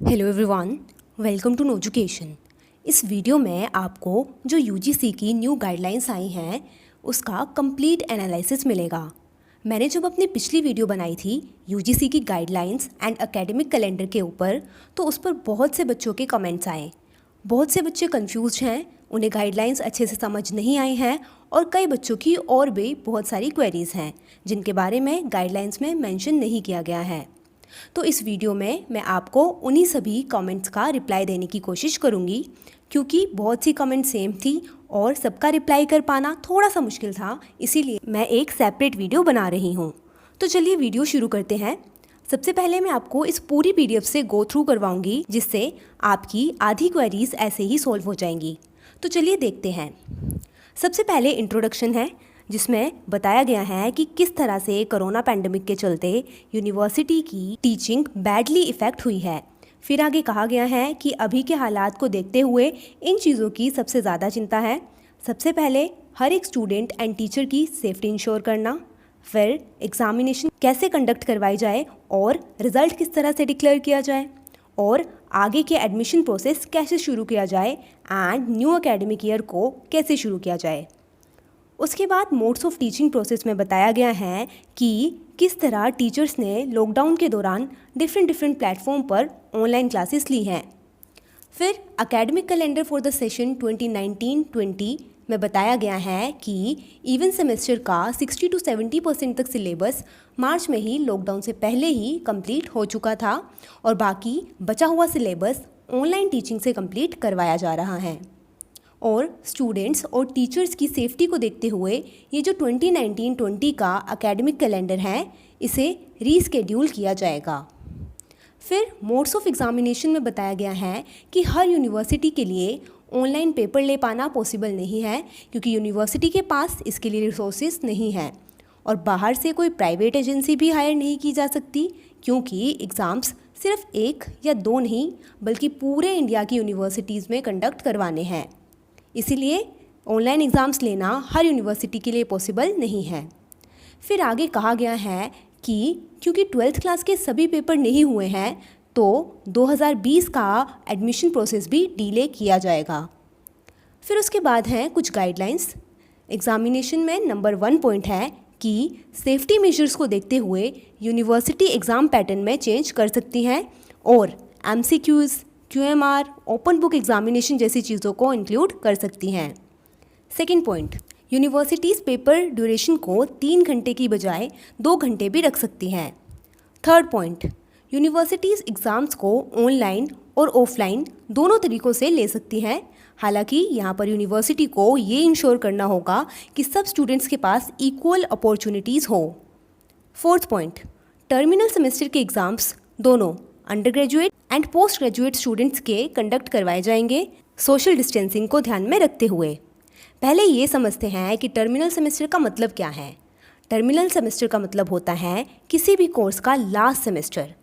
Hello everyone, welcome to नोजुकेशन। इस video में आपको जो यूजीसी की न्यू गाइडलाइंस आई हैं उसका कंप्लीट एनालिसिस मिलेगा। मैंने जब अपनी पिछली वीडियो बनाई थी यूजीसी की गाइडलाइंस एंड एकेडमिक कैलेंडर के ऊपर, तो उस पर बहुत से बच्चों के कमेंट्स आए। बहुत से बच्चे कंफ्यूज हैं, उन्हें गाइडलाइंस अच्छे से समझ नहीं आई हैं और कई बच्चों की और भी बहुत सारी क्वेरीज़ हैं जिनके बारे में गाइडलाइंस में मेंशन नहीं किया गया है। तो इस वीडियो में मैं आपको उन्हीं सभी कमेंट्स का रिप्लाई देने की कोशिश करूंगी, क्योंकि बहुत सी कमेंट सेम थी और सबका रिप्लाई कर पाना थोड़ा सा मुश्किल था, इसीलिए मैं एक सेपरेट वीडियो बना रही हूँ। तो चलिए वीडियो शुरू करते हैं। सबसे पहले मैं आपको इस पूरी पीडीएफ से गो थ्रू करवाऊंगी, जिससे आपकी आधी क्वेरीज ऐसे ही सॉल्व हो जाएंगी। तो चलिए देखते हैं। सबसे पहले इंट्रोडक्शन है, जिसमें बताया गया है कि किस तरह से कोरोना पैंडेमिक के चलते यूनिवर्सिटी की टीचिंग बैडली इफ़ेक्ट हुई है। फिर आगे कहा गया है कि अभी के हालात को देखते हुए इन चीज़ों की सबसे ज़्यादा चिंता है। सबसे पहले हर एक स्टूडेंट एंड टीचर की सेफ्टी इंश्योर करना, फिर एग्जामिनेशन कैसे कंडक्ट करवाई जाए और रिज़ल्ट किस तरह से डिक्लेयर किया जाए, और आगे के एडमिशन प्रोसेस कैसे शुरू किया जाए एंड न्यू एकेडमिक ईयर को कैसे शुरू किया जाए। उसके बाद मोड्स ऑफ टीचिंग प्रोसेस में बताया गया है कि किस तरह टीचर्स ने लॉकडाउन के दौरान डिफरेंट प्लेटफॉर्म पर ऑनलाइन क्लासेस ली हैं। फिर academic calendar for the session 2019-20 में बताया गया है कि इवन सेमेस्टर का 60 to 70% तक सिलेबस मार्च में ही लॉकडाउन से पहले ही कंप्लीट हो चुका था और बाकी बचा हुआ सिलेबस ऑनलाइन टीचिंग से कंप्लीट करवाया जा रहा है। और स्टूडेंट्स और टीचर्स की सेफ्टी को देखते हुए ये जो 2019-20 का एकेडमिक कैलेंडर है, इसे रीस्केड्यूल किया जाएगा। फिर मोड्स ऑफ एग्जामिनेशन में बताया गया है कि हर यूनिवर्सिटी के लिए ऑनलाइन पेपर ले पाना पॉसिबल नहीं है, क्योंकि यूनिवर्सिटी के पास इसके लिए रिसोर्सेज नहीं है और बाहर से कोई प्राइवेट एजेंसी भी हायर नहीं की जा सकती, क्योंकि एग्ज़ाम्स सिर्फ 1 या 2 नहीं बल्कि पूरे इंडिया की यूनिवर्सिटीज़ में कंडक्ट करवाने हैं। इसीलिए ऑनलाइन एग्ज़ाम्स लेना हर यूनिवर्सिटी के लिए पॉसिबल नहीं है। फिर आगे कहा गया है कि क्योंकि 12th क्लास के सभी पेपर नहीं हुए हैं, तो 2020 का एडमिशन प्रोसेस भी डिले किया जाएगा। फिर उसके बाद हैं कुछ गाइडलाइंस। एग्ज़ामिनेशन में नंबर 1 पॉइंट है कि सेफ्टी मेजर्स को देखते हुए यूनिवर्सिटी एग्ज़ाम पैटर्न में चेंज कर सकती हैं और MCQs, QMR, open book examination जैसी चीज़ों को इंक्लूड कर सकती हैं। Second point, universities paper duration को 3 घंटे की बजाय 2 घंटे भी रख सकती हैं। थर्ड पॉइंट, यूनिवर्सिटीज़ एग्ज़ाम्स को ऑनलाइन और ऑफलाइन दोनों तरीक़ों से ले सकती हैं। हालांकि यहाँ पर यूनिवर्सिटी को ये इंश्योर करना होगा कि सब स्टूडेंट्स के पास इक्वल अपॉर्चुनिटीज़ हो। फोर्थ पॉइंट, टर्मिनल सेमेस्टर के एग्ज़ाम्स दोनों under graduate and post graduate students के कंडक्ट करवाए जाएंगे, सोशल डिस्टेंसिंग को ध्यान में रखते हुए। पहले ये समझते हैं कि टर्मिनल सेमेस्टर का मतलब क्या है। टर्मिनल सेमेस्टर का मतलब होता है किसी भी कोर्स का लास्ट सेमेस्टर।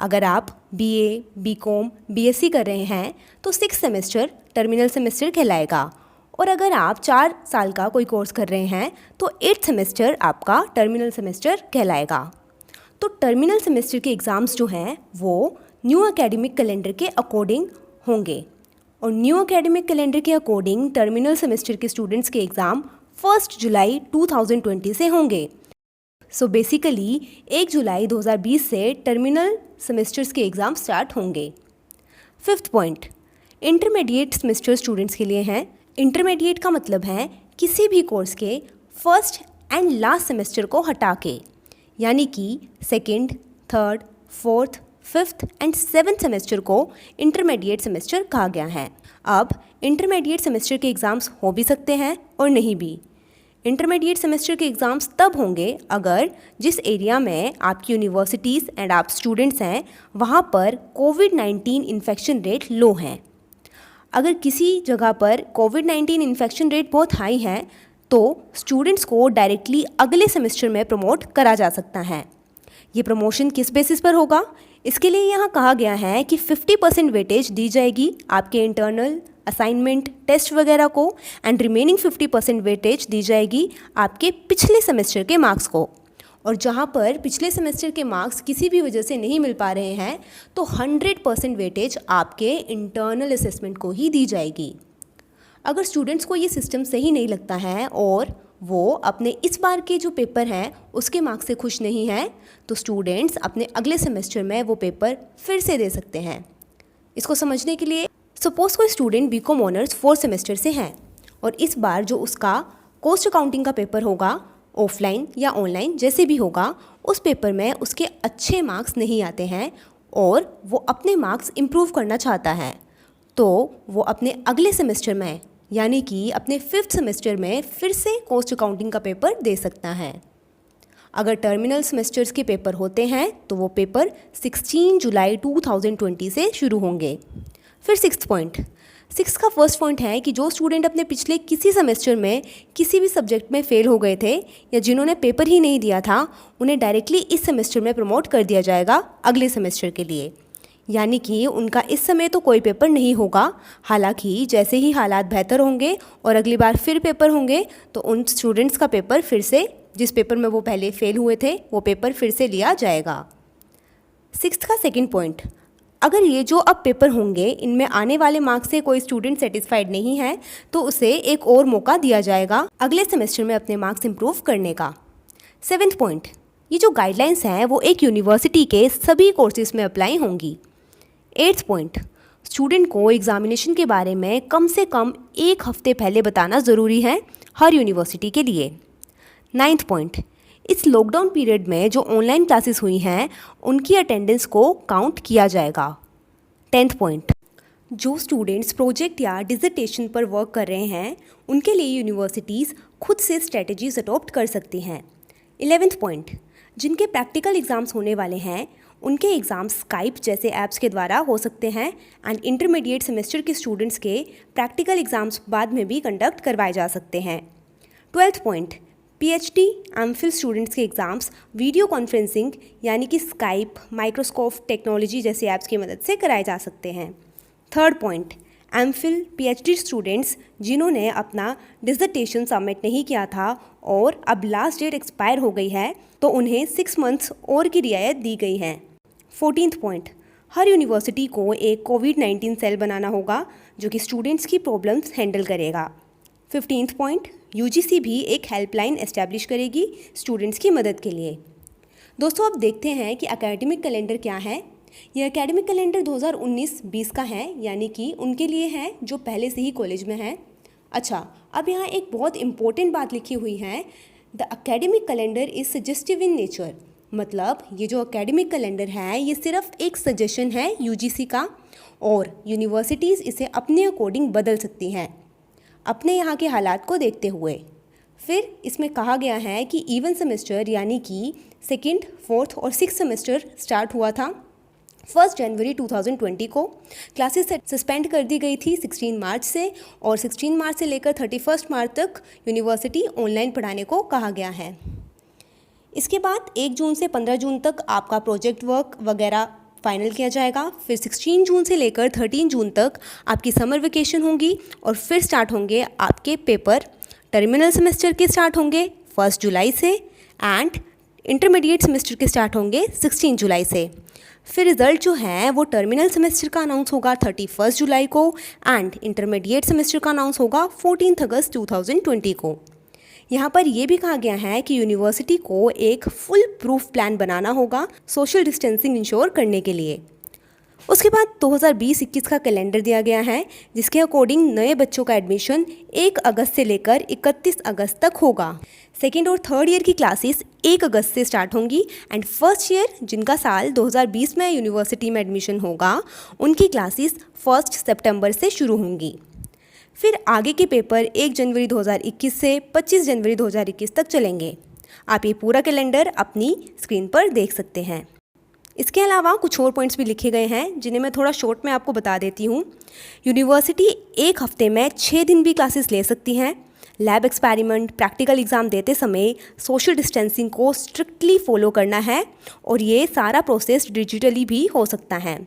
अगर आप BA, BCom, BSc कर रहे हैं तो 6th सेमेस्टर टर्मिनल सेमेस्टर कहलाएगा, और अगर आप 4 साल का कोई कोर्स कर रहे हैं तो 8th सेमेस्टर आपका टर्मिनल सेमेस्टर कहलाएगा। तो टर्मिनल सेमेस्टर के एग्ज़ाम्स जो हैं वो न्यू एकेडमिक कैलेंडर के अकॉर्डिंग होंगे, और न्यू एकेडमिक कैलेंडर के अकॉर्डिंग टर्मिनल सेमेस्टर के स्टूडेंट्स के एग्ज़ाम 1 जुलाई 2020 से होंगे। सो बेसिकली 1 जुलाई 2020 से टर्मिनल सेमेस्टर्स के एग्ज़ाम स्टार्ट होंगे। Fifth point, intermediate semester students के लिए हैं। इंटरमीडिएट का मतलब है किसी भी कोर्स के फर्स्ट एंड लास्ट सेमेस्टर को हटा के, यानी कि 2nd, 3rd, 4th, 5th and 7th semester को इंटरमीडिएट सेमेस्टर कहा गया है। अब इंटरमीडिएट सेमेस्टर के एग्ज़ाम्स हो भी सकते हैं और नहीं भी। इंटरमीडिएट सेमेस्टर के एग्ज़ाम्स तब होंगे अगर जिस एरिया में आपकी यूनिवर्सिटीज़ एंड आप स्टूडेंट्स हैं वहाँ पर COVID-19 इन्फेक्शन रेट लो हैं। अगर किसी जगह पर COVID-19 इन्फेक्शन रेट बहुत हाई है तो स्टूडेंट्स को डायरेक्टली अगले सेमेस्टर में प्रमोट करा जा सकता है। ये प्रमोशन किस बेसिस पर होगा? इसके लिए यहाँ कहा गया है कि 50% वेटेज दी जाएगी आपके इंटरनल, असाइनमेंट, टेस्ट वगैरह को, एंड रिमेनिंग 50% वेटेज दी जाएगी आपके पिछले सेमेस्टर के मार्क्स को। और जहाँ पर पिछले सेमेस्टर के मार्क्स किसी भी वजह से नहीं मिल पा रहे हैं तो 100% वेटेज आपके इंटरनल असेसमेंट को ही दी जाएगी। अगर स्टूडेंट्स को ये सिस्टम सही नहीं लगता है और वो अपने इस बार के जो पेपर हैं उसके मार्क्स से खुश नहीं हैं तो स्टूडेंट्स अपने अगले सेमेस्टर में वो पेपर फिर से दे सकते हैं। इसको समझने के लिए सपोज़ कोई स्टूडेंट बीकॉम ऑनर्स 4 सेमेस्टर से हैं और इस बार जो उसका कॉस्ट अकाउंटिंग का पेपर होगा, ऑफलाइन या ऑनलाइन जैसे भी होगा, उस पेपर में उसके अच्छे मार्क्स नहीं आते हैं और वो अपने मार्क्स इम्प्रूव करना चाहता है, तो वो अपने अगले सेमेस्टर में यानी कि अपने 5th सेमेस्टर में फिर से कॉस्ट अकाउंटिंग का पेपर दे सकता है। अगर टर्मिनल सेमेस्टर्स के पेपर होते हैं तो वो पेपर 16 जुलाई 2020 से शुरू होंगे। फिर 6th पॉइंट, 6 का फर्स्ट पॉइंट है कि जो स्टूडेंट अपने पिछले किसी सेमेस्टर में किसी भी सब्जेक्ट में फ़ेल हो गए थे या जिन्होंने पेपर ही नहीं दिया था, उन्हें डायरेक्टली इस सेमेस्टर में प्रमोट कर दिया जाएगा अगले सेमेस्टर के लिए, यानी कि उनका इस समय तो कोई पेपर नहीं होगा। हालांकि जैसे ही हालात बेहतर होंगे और अगली बार फिर पेपर होंगे तो उन स्टूडेंट्स का पेपर फिर से, जिस पेपर में वो पहले फेल हुए थे, वो पेपर फिर से लिया जाएगा। 6th का सेकंड पॉइंट, अगर ये जो अब पेपर होंगे इनमें आने वाले मार्क्स से कोई स्टूडेंट सेटिस्फाइड नहीं है तो उसे एक और मौका दिया जाएगा अगले सेमेस्टर में अपने मार्क्स इंप्रूव करने का। 7th पॉइंट, ये जो गाइडलाइंस हैं वो एक यूनिवर्सिटी के सभी कोर्सेज में अप्लाई होंगी। 8th पॉइंट, स्टूडेंट को एग्जामिनेशन के बारे में कम से कम 1 हफ्ते पहले बताना ज़रूरी है हर यूनिवर्सिटी के लिए। 9th पॉइंट, इस लॉकडाउन पीरियड में जो ऑनलाइन क्लासेस हुई हैं उनकी अटेंडेंस को काउंट किया जाएगा। 10th पॉइंट, जो स्टूडेंट्स प्रोजेक्ट या डिसर्टेशन पर वर्क कर रहे हैं उनके लिए यूनिवर्सिटीज़ खुद से स्ट्रेटजीज अडॉप्ट कर सकती हैं। 11th पॉइंट, जिनके प्रैक्टिकल एग्ज़ाम्स होने वाले हैं उनके एग्ज़ाम्स स्काइप जैसे ऐप्स के द्वारा हो सकते हैं एंड इंटरमीडिएट सेमेस्टर के स्टूडेंट्स के प्रैक्टिकल एग्ज़ाम्स बाद में भी कंडक्ट करवाए जा सकते हैं। 12th point, PhD MPhil students के एग्ज़ाम्स वीडियो कॉन्फ्रेंसिंग यानी कि स्काइप, माइक्रोसॉफ्ट टेक्नोलॉजी जैसे ऐप्स की मदद से कराए जा सकते हैं। 3rd point, MPhil PhD students जिन्होंने अपना डिसर्टेशन सबमिट नहीं किया था और अब लास्ट डेट एक्सपायर हो गई है तो उन्हें 6 मंथ्स और की रियायत दी गई है। 14th पॉइंट, हर यूनिवर्सिटी को एक कोविड-19 सेल बनाना होगा जो कि स्टूडेंट्स की प्रॉब्लम्स हैंडल करेगा। 15th पॉइंट, यूजीसी भी एक हेल्पलाइन एस्टैब्लिश करेगी स्टूडेंट्स की मदद के लिए। दोस्तों, अब देखते हैं कि एकेडमिक कैलेंडर क्या है। यह एकेडमिक कैलेंडर 2019-20 का है, यानी कि उनके लिए है जो पहले से ही कॉलेज में हैं। अच्छा, अब यहाँ एक बहुत इंपॉर्टेंट बात लिखी हुई है, the academic calendar is suggestive in nature. मतलब ये जो एकेडमिक कैलेंडर है ये सिर्फ एक सजेशन है यूजीसी का और यूनिवर्सिटीज़ इसे अपने अकॉर्डिंग बदल सकती हैं अपने यहाँ के हालात को देखते हुए। फिर इसमें कहा गया है कि इवन सेमेस्टर यानी कि 2nd, 4th और 6th सेमेस्टर स्टार्ट हुआ था 1 जनवरी 2020 को। क्लासेस सस्पेंड कर दी गई थी 16 मार्च से और 16 मार्च से लेकर 31 मार्च तक यूनिवर्सिटी ऑनलाइन पढ़ाने को कहा गया है। इसके बाद 1 जून से 15 जून तक आपका प्रोजेक्ट वर्क वगैरह फाइनल किया जाएगा। फिर 16 जून से लेकर 13 जून तक आपकी समर वेकेशन होंगी और फिर स्टार्ट होंगे आपके पेपर। टर्मिनल सेमेस्टर के स्टार्ट होंगे 1 जुलाई से एंड इंटरमीडिएट सेमेस्टर के स्टार्ट होंगे 16 जुलाई से। फिर रिज़ल्ट जो है वो टर्मिनल सेमेस्टर का अनाउंस होगा 31 जुलाई को एंड इंटरमीडिएट सेमेस्टर का अनाउंस होगा 14 अगस्त 2020 को। यहाँ पर यह भी कहा गया है कि यूनिवर्सिटी को एक फुल प्रूफ प्लान बनाना होगा सोशल डिस्टेंसिंग इंश्योर करने के लिए। उसके बाद 2020-21 का कैलेंडर दिया गया है जिसके अकॉर्डिंग नए बच्चों का एडमिशन 1 अगस्त से लेकर 31 अगस्त तक होगा। 2nd और 3rd ईयर की क्लासेस 1 अगस्त से स्टार्ट होंगी एंड फर्स्ट ईयर जिनका साल 2020 में यूनिवर्सिटी में एडमिशन होगा उनकी क्लासेस 1 सितंबर से शुरू होंगी। फिर आगे के पेपर 1 जनवरी 2021 से 25 जनवरी 2021 तक चलेंगे। आप ये पूरा कैलेंडर अपनी स्क्रीन पर देख सकते हैं। इसके अलावा कुछ और पॉइंट्स भी लिखे गए हैं जिन्हें मैं थोड़ा शॉर्ट में आपको बता देती हूँ। यूनिवर्सिटी 1 हफ्ते में 6 दिन भी क्लासेस ले सकती हैं। लैब एक्सपेरिमेंट, प्रैक्टिकल एग्ज़ाम देते समय सोशल डिस्टेंसिंग को स्ट्रिक्टली फॉलो करना है और ये सारा प्रोसेस डिजिटली भी हो सकता है।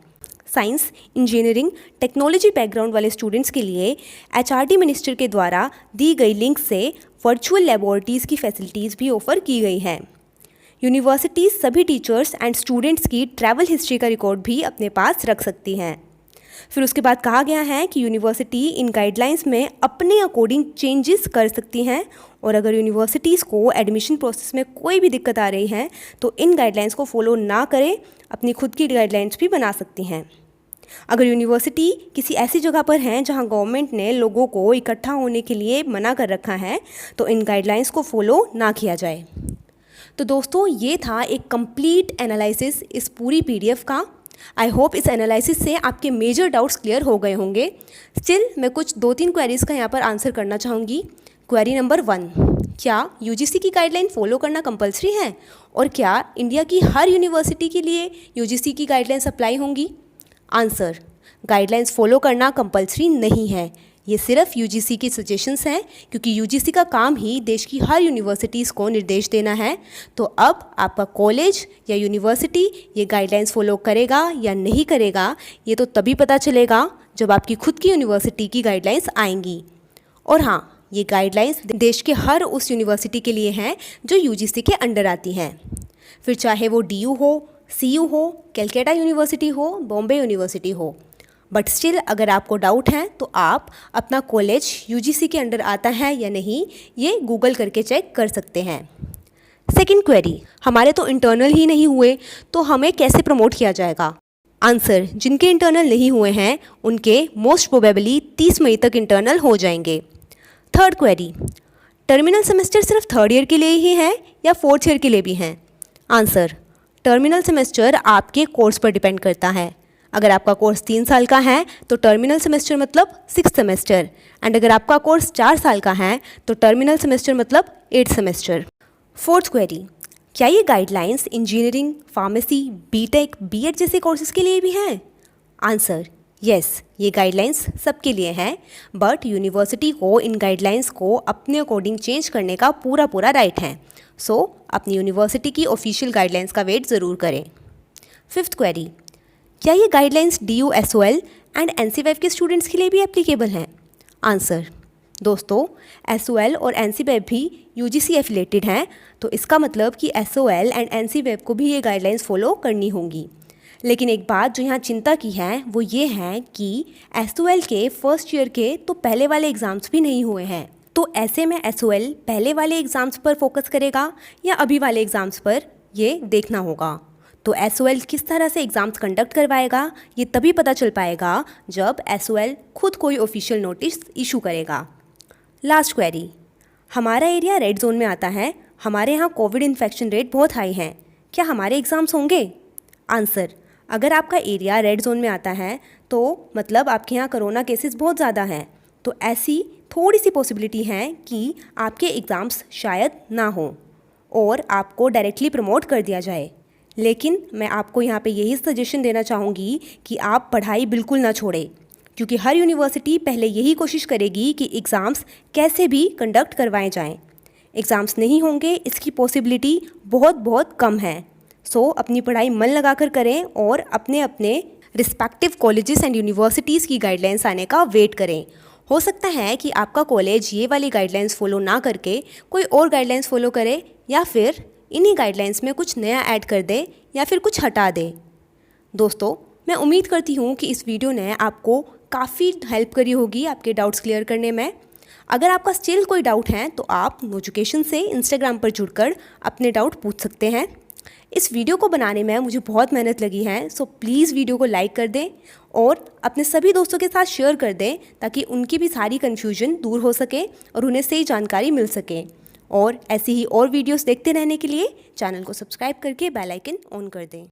साइंस, इंजीनियरिंग, टेक्नोलॉजी बैकग्राउंड वाले स्टूडेंट्स के लिए एचआरडी मिनिस्टर के द्वारा दी गई लिंक से वर्चुअल लेबोरेटरीज़ की फैसिलिटीज़ भी ऑफ़र की गई हैं। यूनिवर्सिटीज़ सभी टीचर्स एंड स्टूडेंट्स की ट्रैवल हिस्ट्री का रिकॉर्ड भी अपने पास रख सकती हैं। फिर उसके बाद कहा गया है कि यूनिवर्सिटी इन गाइडलाइंस में अपने अकॉर्डिंग चेंजेस कर सकती हैं, और अगर यूनिवर्सिटीज़ को एडमिशन प्रोसेस में कोई भी दिक्कत आ रही है तो इन गाइडलाइंस को फॉलो ना करें, अपनी खुद की गाइडलाइंस भी बना सकती हैं। अगर यूनिवर्सिटी किसी ऐसी जगह पर है जहां गवर्नमेंट ने लोगों को इकट्ठा होने के लिए मना कर रखा है तो इन गाइडलाइंस को फॉलो ना किया जाए। तो दोस्तों, ये था एक कंप्लीट एनालिसिस इस पूरी पीडीएफ का। आई होप इस एनालिसिस से आपके मेजर डाउट्स क्लियर हो गए होंगे। स्टिल मैं कुछ 2-3 क्वेरीज़ का यहाँ पर आंसर करना चाहूँगी। क्वेरी नंबर 1, क्या यूजीसी की गाइडलाइन फॉलो करना कंपलसरी है, और क्या इंडिया की हर यूनिवर्सिटी के लिए यूजीसी की गाइडलाइंस अप्लाई होंगी? आंसर, गाइडलाइंस फॉलो करना कंपलसरी नहीं है, ये सिर्फ यूजीसी की सजेशंस हैं, क्योंकि यूजीसी का काम ही देश की हर यूनिवर्सिटीज़ को निर्देश देना है। तो अब आपका कॉलेज या यूनिवर्सिटी ये गाइडलाइंस फॉलो करेगा या नहीं करेगा, ये तो तभी पता चलेगा जब आपकी खुद की यूनिवर्सिटी की गाइडलाइंस आएंगी। और हाँ, ये गाइडलाइंस देश के हर उस यूनिवर्सिटी के लिए हैं जो यूजीसी के अंडर आती हैं, फिर चाहे वो डीयू हो, सीयू हो, कैलकाटा यूनिवर्सिटी हो, बॉम्बे यूनिवर्सिटी हो। बट स्टिल अगर आपको डाउट है तो आप अपना कॉलेज यूजीसी के अंडर आता है या नहीं ये गूगल करके चेक कर सकते हैं। सेकंड क्वेरी, हमारे तो इंटरनल ही नहीं हुए तो हमें कैसे प्रमोट किया जाएगा? आंसर, जिनके इंटरनल नहीं हुए हैं उनके मोस्ट प्रोबेबली 30 मई तक इंटरनल हो जाएंगे। थर्ड क्वेरी, टर्मिनल सेमेस्टर सिर्फ थर्ड ईयर के लिए ही है या फोर्थ ईयर के लिए भी हैं? आंसर, टर्मिनल सेमेस्टर आपके कोर्स पर डिपेंड करता है। अगर आपका कोर्स 3 साल का है तो टर्मिनल सेमेस्टर मतलब 6th सेमेस्टर, एंड अगर आपका कोर्स 4 साल का है तो टर्मिनल सेमेस्टर मतलब 8th सेमेस्टर। फोर्थ क्वेरी, क्या ये guidelines engineering, pharmacy, BTech, BEd जैसे कोर्सेज के लिए भी हैं? आंसर, यस, ये गाइडलाइंस सबके लिए हैं, बट यूनिवर्सिटी को इन गाइडलाइंस को अपने अकॉर्डिंग चेंज करने का पूरा राइट है। सो अपनी यूनिवर्सिटी की ऑफिशियल गाइडलाइंस का वेट ज़रूर करें। फिफ्थ क्वेरी, क्या ये guidelines DU, SOL and NCVEB के स्टूडेंट्स के लिए भी एप्लीकेबल हैं? आंसर, दोस्तों SOL और NCVEB भी UGC एफिलेटेड हैं, तो इसका मतलब कि SOL एंड NCVEB को भी ये गाइडलाइंस फॉलो करनी होंगी। लेकिन एक बात जो यहाँ चिंता की है वो ये है कि SOL के फर्स्ट ईयर के तो पहले वाले एग्ज़ाम्स भी नहीं हुए हैं, तो ऐसे में SOL पहले वाले एग्ज़ाम्स पर फोकस करेगा या अभी वाले एग्ज़ाम्स पर, ये देखना होगा। तो SOL किस तरह से एग्ज़ाम्स कंडक्ट करवाएगा ये तभी पता चल पाएगा जब SOL खुद कोई ऑफिशियल नोटिस इशू करेगा। लास्ट क्वेरी, हमारा एरिया रेड जोन में आता है, हमारे यहाँ कोविड इन्फेक्शन रेट बहुत हाई है, क्या हमारे एग्ज़ाम्स होंगे? आंसर, अगर आपका एरिया रेड जोन में आता है तो मतलब आपके यहाँ कोरोना केसेस बहुत ज़्यादा हैं, तो ऐसी थोड़ी सी पॉसिबिलिटी है कि आपके एग्ज़ाम्स शायद ना हो और आपको डायरेक्टली प्रमोट कर दिया जाए। लेकिन मैं आपको यहाँ पे यही सजेशन देना चाहूँगी कि आप पढ़ाई बिल्कुल ना छोड़ें, क्योंकि हर यूनिवर्सिटी पहले यही कोशिश करेगी कि एग्ज़ाम्स कैसे भी कंडक्ट करवाए जाएं। एग्ज़ाम्स नहीं होंगे इसकी पॉसिबिलिटी बहुत कम है। सो अपनी पढ़ाई मन लगाकर करें और अपने अपने रिस्पेक्टिव कॉलेजेस एंड यूनिवर्सिटीज़ की गाइडलाइंस आने का वेट करें। हो सकता है कि आपका कॉलेज ये वाली गाइडलाइंस फॉलो ना करके कोई और गाइडलाइंस फॉलो करे, या फिर इन्हीं गाइडलाइंस में कुछ नया ऐड कर दे या फिर कुछ हटा दे। दोस्तों, मैं उम्मीद करती हूँ कि इस वीडियो ने आपको काफ़ी हेल्प करी होगी आपके डाउट्स क्लियर करने में। अगर आपका स्टिल कोई डाउट है तो आप नोजुकेशन से इंस्टाग्राम पर जुड़कर अपने डाउट पूछ सकते हैं। इस वीडियो को बनाने में मुझे बहुत मेहनत लगी है, सो प्लीज़ वीडियो को लाइक कर दें और अपने सभी दोस्तों के साथ शेयर कर दें ताकि उनकी भी सारी कन्फ्यूजन दूर हो सके और उन्हें सही जानकारी मिल सके। और ऐसी ही और वीडियोस देखते रहने के लिए चैनल को सब्सक्राइब करके बेल आइकन ऑन कर दें।